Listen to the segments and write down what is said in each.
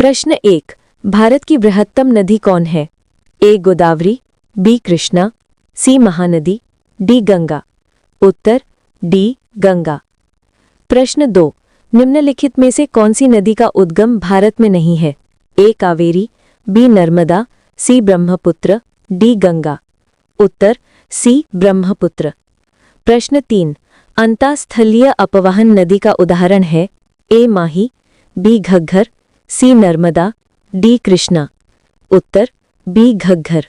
प्रश्न 1। भारत की बृहत्तम नदी कौन है? ए गोदावरी, बी कृष्णा, सी महानदी, डी गंगा। उत्तर डी गंगा। प्रश्न 2। निम्नलिखित में से कौन सी नदी का उद्गम भारत में नहीं है? ए कावेरी, बी नर्मदा, सी ब्रह्मपुत्र, डी गंगा। उत्तर सी ब्रह्मपुत्र। प्रश्न 3। अंतःस्थलीय अपवहन नदी का उदाहरण है? ए माही, बी घग्घर, सी नर्मदा, डी कृष्णा। उत्तर बी घग्घर।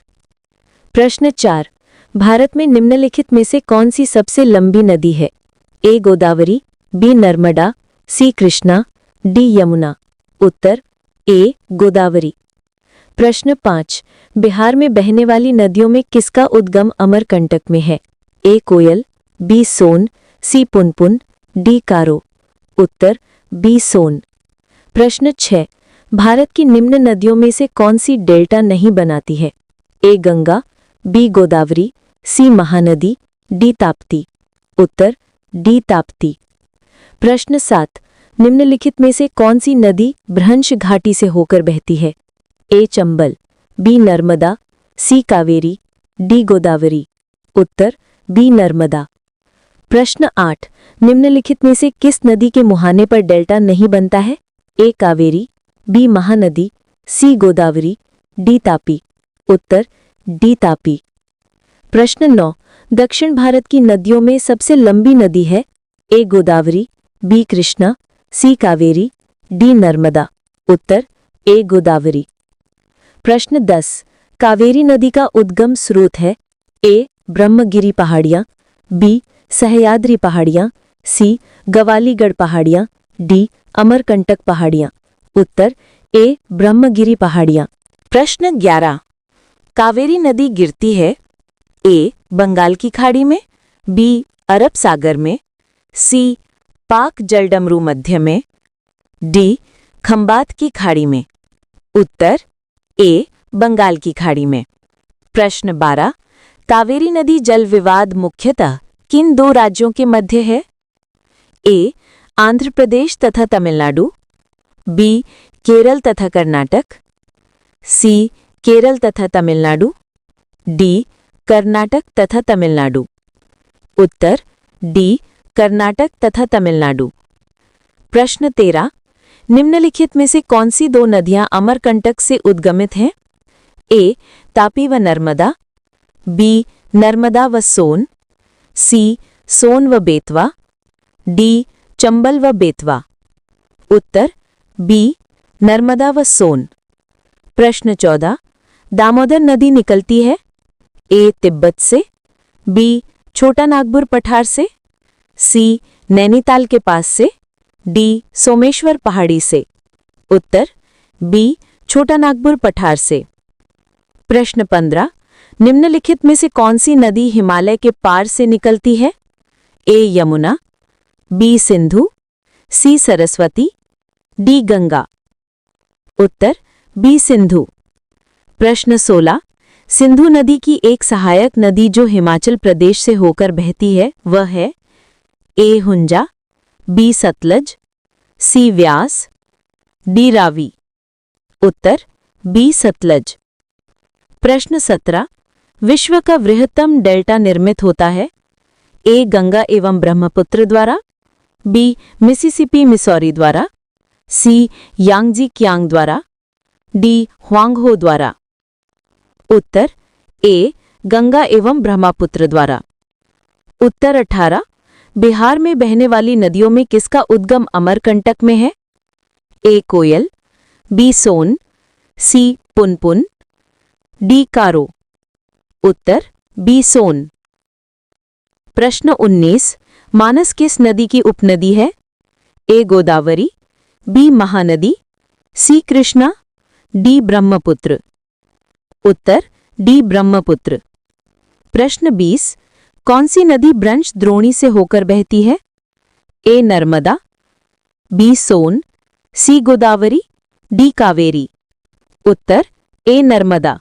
प्रश्न 4। भारत में निम्नलिखित में से कौन सी सबसे लंबी नदी है? ए गोदावरी, बी नर्मदा, सी कृष्णा, डी यमुना। उत्तर ए गोदावरी। प्रश्न 5। बिहार में बहने वाली नदियों में किसका उद्गम अमरकंटक में है? ए कोयल, बी सोन, सी पुनपुन, डी कारो। उत्तर बी सोन। प्रश्न 6। भारत की निम्न नदियों में से कौन सी डेल्टा नहीं बनाती है? ए गंगा, बी गोदावरी, सी महानदी, डी ताप्ती। उत्तर डी ताप्ती। प्रश्न 7। निम्नलिखित में से कौन सी नदी भ्रंश घाटी से होकर बहती है? ए चंबल, बी नर्मदा, सी कावेरी, डी गोदावरी। उत्तर बी नर्मदा। प्रश्न 8। निम्नलिखित में से किस नदी के मुहाने पर डेल्टा नहीं बनता है? ए कावेरी, बी महानदी, सी गोदावरी, डी तापी। उत्तर डी तापी। प्रश्न 9। दक्षिण भारत की नदियों में सबसे लंबी नदी है? ए गोदावरी, बी कृष्णा, सी कावेरी, डी नर्मदा। उत्तर ए गोदावरी। प्रश्न 10। कावेरी नदी का उद्गम स्रोत है? ए ब्रह्मगिरी पहाड़ियां, बी सह्याद्री पहाड़ियां, सी गवालीगढ़ पहाड़ियां, डी अमरकंटक पहाड़ियां। उत्तर ए ब्रह्मगिरी पहाड़ियां। प्रश्न 11। कावेरी नदी गिरती है? ए बंगाल की खाड़ी में, बी अरब सागर में, सी पाक जलडमरू मध्य में, डी खंबात की खाड़ी में। उत्तर ए बंगाल की खाड़ी में। प्रश्न 12। कावेरी नदी जल विवाद मुख्यतः किन दो राज्यों के मध्य है? ए आंध्र प्रदेश तथा तमिलनाडु, बी केरल तथा कर्नाटक, सी केरल तथा तमिलनाडु, डी कर्नाटक तथा तमिलनाडु। उत्तर डी कर्नाटक तथा तमिलनाडु। प्रश्न 13। निम्नलिखित में से कौन सी दो नदियां अमरकंटक से उद्गमित हैं? ए तापी व नर्मदा, बी नर्मदा व सोन, सी सोन व बेतवा, डी चंबल व बेतवा। उत्तर बी नर्मदा व सोन। प्रश्न 14। दामोदर नदी निकलती है? ए तिब्बत से, बी छोटा नागपुर पठार से, सी नैनीताल के पास से, डी सोमेश्वर पहाड़ी से। उत्तर बी छोटा नागपुर पठार से। प्रश्न 15। निम्नलिखित में से कौन सी नदी हिमालय के पार से निकलती है? ए यमुना, बी सिंधु, सी सरस्वती, डी गंगा। उत्तर बी सिंधु। प्रश्न 16। सिंधु नदी की एक सहायक नदी जो हिमाचल प्रदेश से होकर बहती है वह है? ए हुंजा, बी सतलज, सी व्यास, डी रावी। उत्तर बी सतलज। प्रश्न 17। विश्व का वृहत्तम डेल्टा निर्मित होता है? ए गंगा एवं ब्रह्मपुत्र द्वारा, बी मिसिसिपी मिसौरी द्वारा, सी यांगजी कियांग द्वारा, डी ह्वांगहो द्वारा। उत्तर ए गंगा एवं ब्रह्मपुत्र द्वारा। उत्तर 18। बिहार में बहने वाली नदियों में किसका उद्गम अमरकंटक में है? ए कोयल, बी सोन, सी पुनपुन, डी कारो। उत्तर बी सोन। प्रश्न 19। मानस किस नदी की उपनदी है? ए गोदावरी, बी महानदी, सी कृष्णा, डी ब्रह्मपुत्र। उत्तर डी ब्रह्मपुत्र। प्रश्न 20। कौन सी नदी ब्रंश द्रोणी से होकर बहती है? ए नर्मदा, बी सोन, सी गोदावरी, डी कावेरी। उत्तर ए नर्मदा।